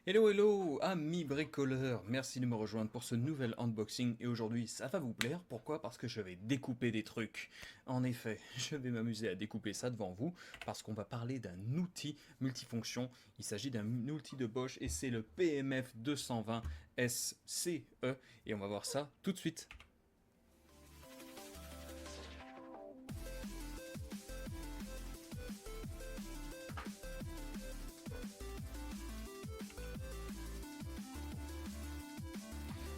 Hello hello amis bricoleurs, merci de me rejoindre pour ce nouvel unboxing et aujourd'hui ça va vous plaire, pourquoi? Parce que je vais découper des trucs. En effet, je vais m'amuser à découper ça devant vous parce qu'on va parler d'un outil multifonction. Il s'agit d'un outil de Bosch et c'est le PMF 220 SCE et on va voir ça tout de suite.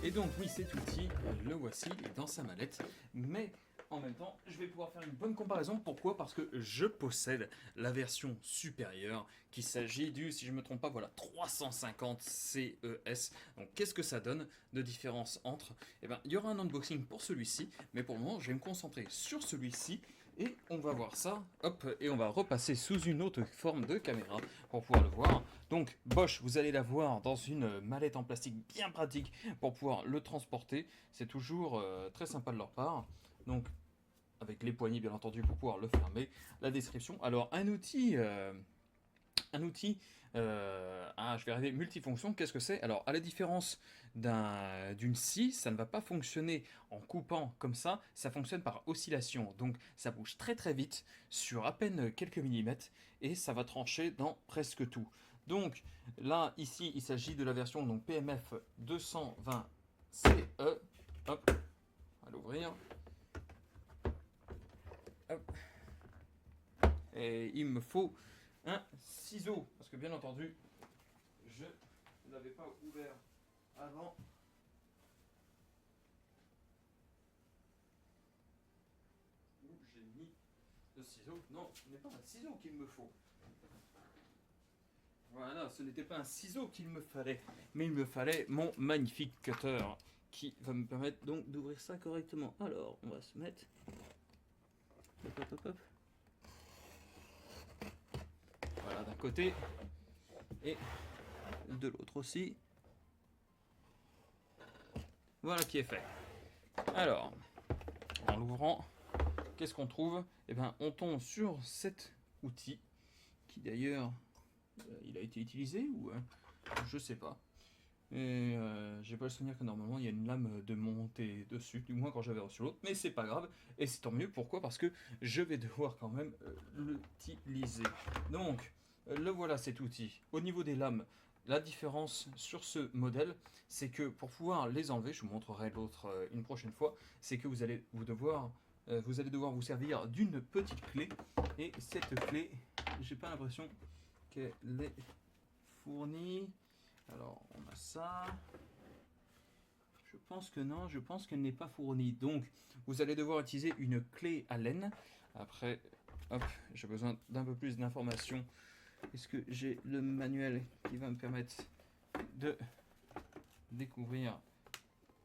Et donc oui, cet outil, le voici, il est dans sa mallette, mais en même temps, je vais pouvoir faire une bonne comparaison. Pourquoi? Parce que je possède la version supérieure, qu'il s'agit du, si je ne me trompe pas, voilà, 350 CES. Donc qu'est-ce que ça donne de différence entre? Eh bien, il y aura un unboxing pour celui-ci, mais pour le moment, je vais me concentrer sur celui-ci, et on va voir ça, hop, et on va repasser sous une autre forme de caméra pour pouvoir le voir. Donc Bosch, vous allez la voir dans une mallette en plastique bien pratique pour pouvoir le transporter. C'est toujours très sympa de leur part. Donc avec les poignées bien entendu pour pouvoir le fermer. La description. Alors un outil, je vais arriver multifonction, qu'est-ce que c'est? Alors, à la différence d'une scie, ça ne va pas fonctionner en coupant comme ça fonctionne par oscillation. Donc, ça bouge très très vite, sur à peine quelques millimètres, et ça va trancher dans presque tout. Donc, là, ici, il s'agit de la version donc, PMF 220 CE. Hop, on va l'ouvrir. Hop. Et il me faut un ciseau, parce que bien entendu, je ne l'avais pas ouvert avant. Où j'ai mis le ciseau? Non, ce n'est pas un ciseau qu'il me faut. Voilà, ce n'était pas un ciseau qu'il me fallait, mais il me fallait mon magnifique cutter qui va me permettre donc d'ouvrir ça correctement. Alors, on va se mettre. Hop, hop, hop, hop. Voilà, d'un côté et de l'autre aussi. Voilà qui est fait. Alors, en l'ouvrant, qu'est-ce qu'on trouve? Eh bien, on tombe sur cet outil qui d'ailleurs, il a été utilisé ou je sais pas. Et j'ai pas le souvenir que normalement il y a une lame de montée dessus, du moins quand j'avais reçu l'autre, mais c'est pas grave, et c'est tant mieux. Pourquoi? Parce que je vais devoir quand même l'utiliser. Donc, le voilà cet outil. Au niveau des lames, la différence sur ce modèle, c'est que pour pouvoir les enlever, je vous montrerai l'autre une prochaine fois, c'est que vous allez devoir vous servir d'une petite clé, et cette clé, j'ai pas l'impression qu'elle est fournie. Alors, on a ça. Je pense que non, je pense qu'elle n'est pas fournie. Donc, vous allez devoir utiliser une clé Allen. Après, hop, j'ai besoin d'un peu plus d'informations. Est-ce que j'ai le manuel qui va me permettre de découvrir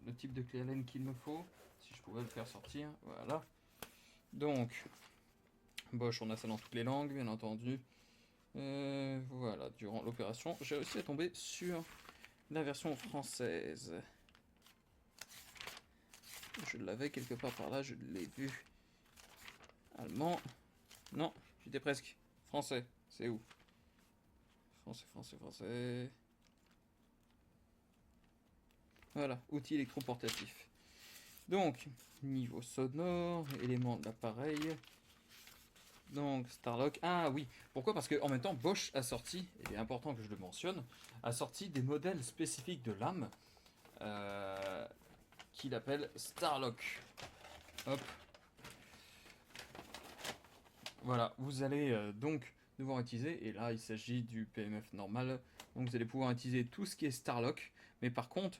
le type de clé Allen qu'il me faut? Si je pouvais le faire sortir, voilà. Donc, Bosch, on a ça dans toutes les langues, bien entendu. Voilà, durant l'opération, j'ai réussi à tomber sur la version française. Je l'avais quelque part par là, je l'ai vu. Allemand. Non, j'étais presque. Français, c'est où? Français, français, français. Voilà, outil électroportatif. Donc, niveau sonore, éléments de l'appareil. Donc, Starlock. Ah oui, pourquoi? Parce qu'en même temps, Bosch a sorti, et il est important que je le mentionne, a sorti des modèles spécifiques de lames qu'il appelle Starlock. Hop. Voilà, vous allez donc devoir utiliser, et là il s'agit du PMF normal, donc vous allez pouvoir utiliser tout ce qui est Starlock, mais par contre,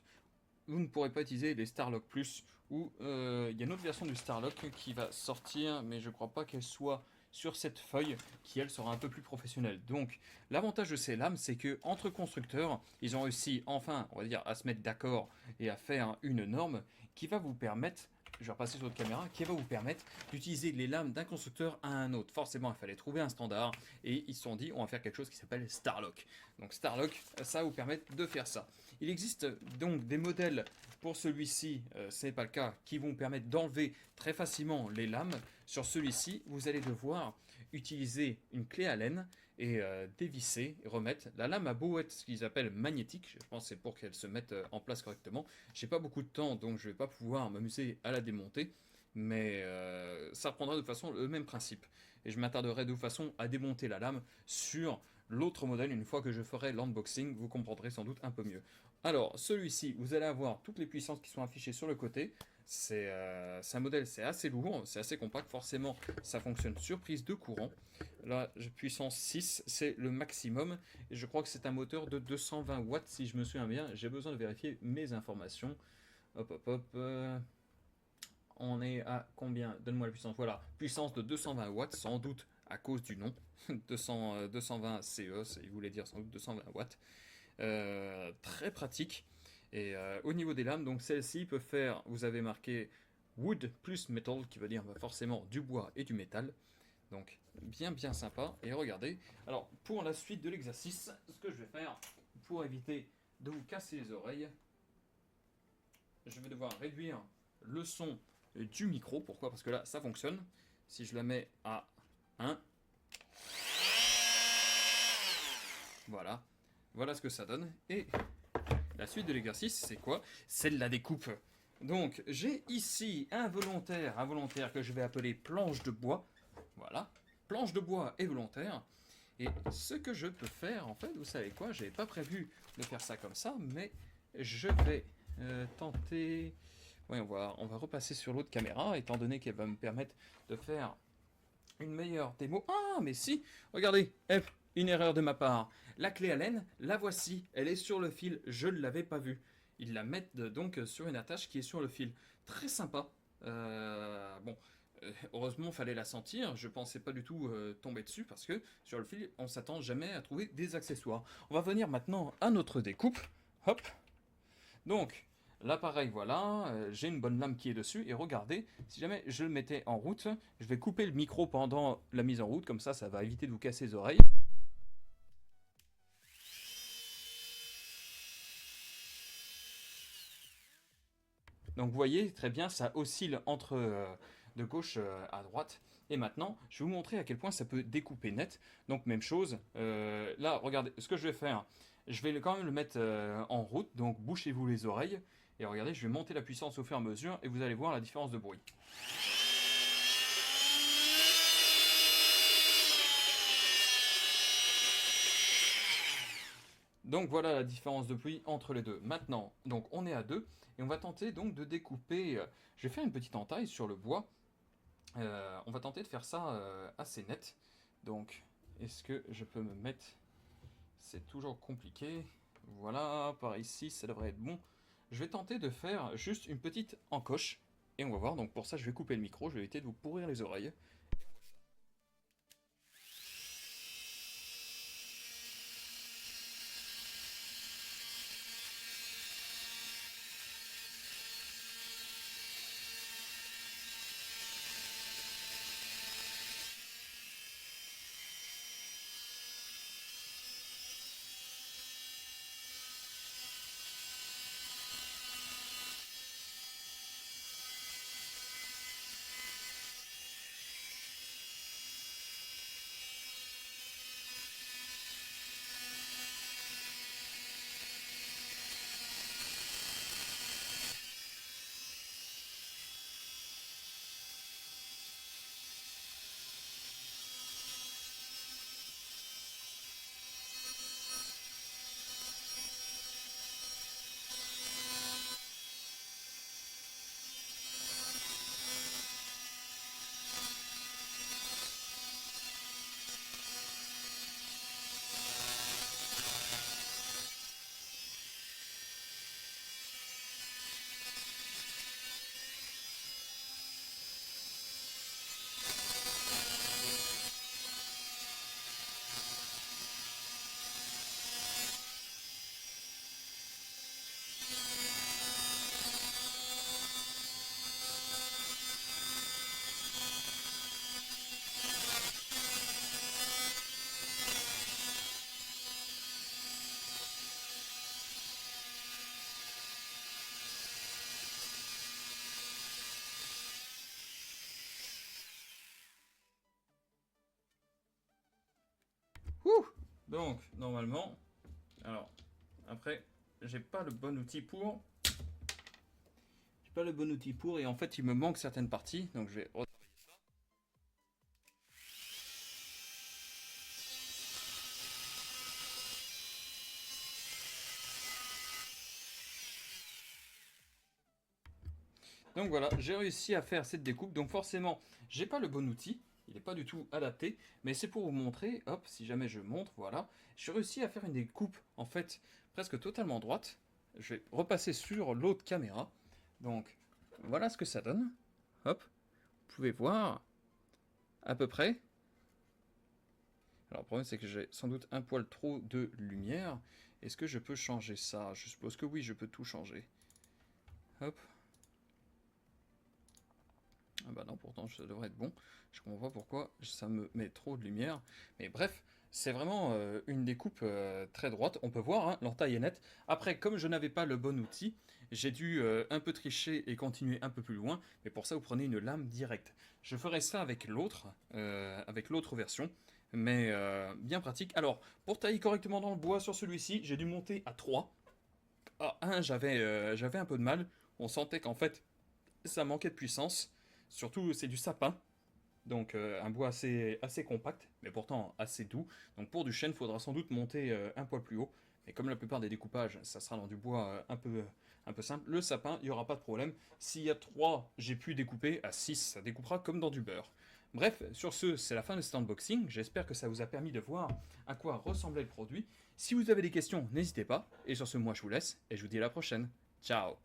vous ne pourrez pas utiliser les Starlock Plus, ou il y a une autre version du Starlock qui va sortir, mais je crois pas qu'elle soit sur cette feuille, qui elle sera un peu plus professionnelle. Donc, l'avantage de ces lames, c'est que entre constructeurs, ils ont réussi enfin, on va dire, à se mettre d'accord et à faire une norme qui va vous permettre, je vais repasser sur votre caméra, qui va vous permettre d'utiliser les lames d'un constructeur à un autre. Forcément, il fallait trouver un standard, et ils se sont dit, on va faire quelque chose qui s'appelle Starlock. Donc Starlock, ça va vous permettre de faire ça. Il existe donc des modèles pour celui-ci, ce n'est pas le cas, qui vont permettre d'enlever très facilement les lames. Sur celui-ci, vous allez devoir utiliser une clé Allen et dévisser et remettre. La lame a beau être ce qu'ils appellent magnétique, je pense que c'est pour qu'elle se mette en place correctement. J'ai pas beaucoup de temps donc je vais pas pouvoir m'amuser à la démonter, mais ça reprendra de toute façon le même principe. Et je m'attarderai de toute façon à démonter la lame sur l'autre modèle une fois que je ferai l'unboxing, vous comprendrez sans doute un peu mieux. Alors celui-ci, vous allez avoir toutes les puissances qui sont affichées sur le côté. C'est un modèle, c'est assez lourd, c'est assez compact, forcément ça fonctionne sur prise de courant. Là, puissance 6, c'est le maximum, et je crois que c'est un moteur de 220 watts si je me souviens bien. J'ai besoin de vérifier mes informations. Hop hop hop, on est à combien? Donne-moi la puissance, voilà, puissance de 220 watts, sans doute à cause du nom, 220 CE, il voulait dire sans doute 220 watts. Très pratique. Et au niveau des lames, donc celle-ci peut faire, vous avez marqué wood plus metal, qui veut dire forcément du bois et du métal. Donc bien sympa. Et regardez, alors pour la suite de l'exercice, ce que je vais faire, pour éviter de vous casser les oreilles, je vais devoir réduire le son du micro. Pourquoi? Parce que là, ça fonctionne. Si je la mets à 1, voilà. Voilà ce que ça donne. Et la suite de l'exercice, c'est quoi? C'est de la découpe. Donc, j'ai ici un volontaire que je vais appeler planche de bois. Voilà, planche de bois et volontaire. Et ce que je peux faire, en fait, vous savez quoi? Je n'avais pas prévu de faire ça comme ça, mais je vais tenter... Oui, on va repasser sur l'autre caméra, étant donné qu'elle va me permettre de faire une meilleure démo. Ah, mais si, regardez, une erreur de ma part. La clé Allen, la voici, elle est sur le fil, je ne l'avais pas vue. Ils la mettent donc sur une attache qui est sur le fil. Très sympa. Bon, heureusement, il fallait la sentir. Je pensais pas du tout tomber dessus parce que sur le fil, on s'attend jamais à trouver des accessoires. On va venir maintenant à notre découpe. Hop. Donc, l'appareil, voilà, j'ai une bonne lame qui est dessus, et regardez, si jamais je le mettais en route, je vais couper le micro pendant la mise en route, comme ça va éviter de vous casser les oreilles. Donc vous voyez, très bien, ça oscille entre de gauche à droite. Et maintenant, je vais vous montrer à quel point ça peut découper net. Donc même chose, là, regardez, ce que je vais faire, je vais quand même le mettre en route, donc bouchez-vous les oreilles. Et regardez, je vais monter la puissance au fur et à mesure, et vous allez voir la différence de bruit. Donc voilà la différence de bruit entre les deux. Maintenant, donc on est à deux, et on va tenter donc de découper. Je vais faire une petite entaille sur le bois. On va tenter de faire ça assez net. Donc, est-ce que je peux me mettre... C'est toujours compliqué. Voilà, par ici, ça devrait être bon. Je vais tenter de faire juste une petite encoche. Et on va voir, donc pour ça je vais couper le micro, je vais éviter de vous pourrir les oreilles. Donc, normalement, alors, après, j'ai pas le bon outil pour. J'ai pas le bon outil pour, et en fait, il me manque certaines parties, donc je vais retravailler ça. Donc voilà, j'ai réussi à faire cette découpe, donc forcément, j'ai pas le bon outil. Il n'est pas du tout adapté, mais c'est pour vous montrer, hop, si jamais je montre, voilà. J'ai réussi à faire une découpe, en fait, presque totalement droite. Je vais repasser sur l'autre caméra. Donc, voilà ce que ça donne. Hop, vous pouvez voir à peu près. Alors, le problème, c'est que j'ai sans doute un poil trop de lumière. Est-ce que je peux changer ça? Je suppose que oui, je peux tout changer. Hop. Ah bah non, pourtant ça devrait être bon. Je comprends pas pourquoi ça me met trop de lumière. Mais bref, c'est vraiment une découpe très droite. On peut voir, hein, l'entaille est nette. Après, comme je n'avais pas le bon outil, j'ai dû un peu tricher et continuer un peu plus loin. Mais pour ça, vous prenez une lame directe. Je ferai ça avec l'autre version. Mais bien pratique. Alors, pour tailler correctement dans le bois sur celui-ci, j'ai dû monter à 3. À 1, j'avais un peu de mal. On sentait qu'en fait, ça manquait de puissance. Surtout, c'est du sapin, donc un bois assez compact, mais pourtant assez doux. Donc pour du chêne, il faudra sans doute monter un poil plus haut. Mais comme la plupart des découpages, ça sera dans du bois un peu simple, le sapin, il n'y aura pas de problème. S'il y a 3, j'ai pu découper, à 6, ça découpera comme dans du beurre. Bref, sur ce, c'est la fin de cet unboxing. J'espère que ça vous a permis de voir à quoi ressemblait le produit. Si vous avez des questions, n'hésitez pas. Et sur ce, moi, je vous laisse et je vous dis à la prochaine. Ciao!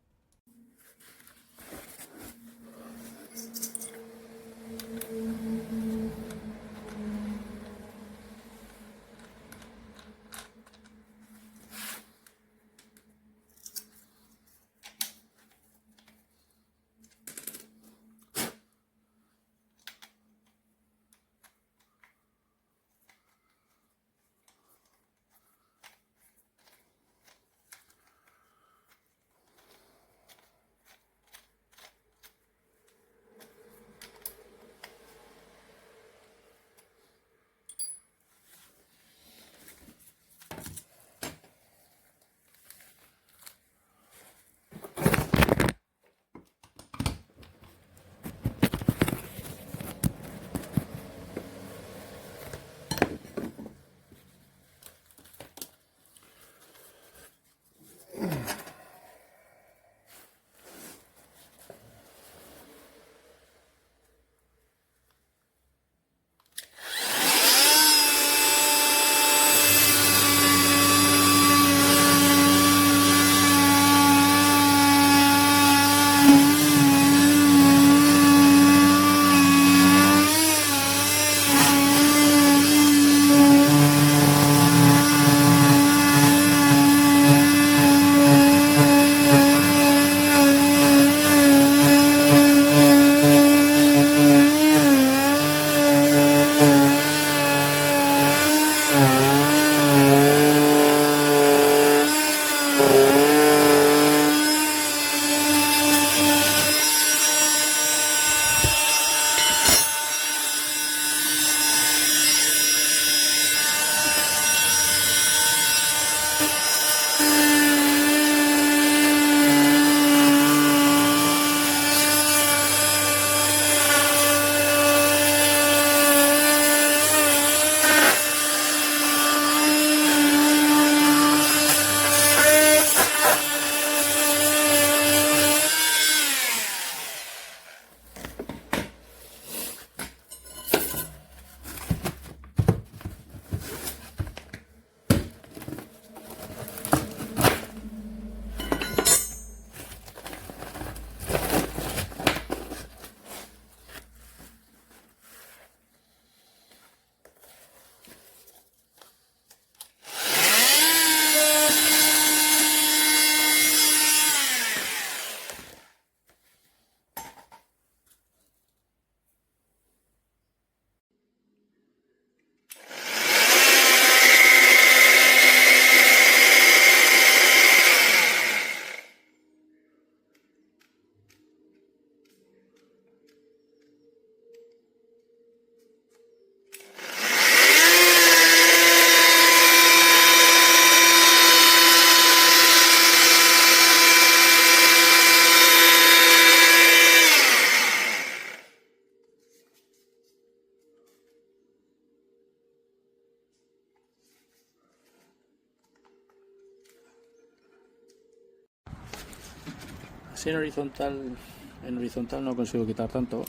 Así en horizontal no consigo quitar tanto.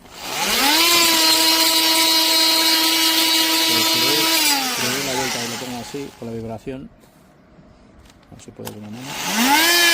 Pero si le doy la vuelta y lo pongo así, con la vibración, no se puede con la mano.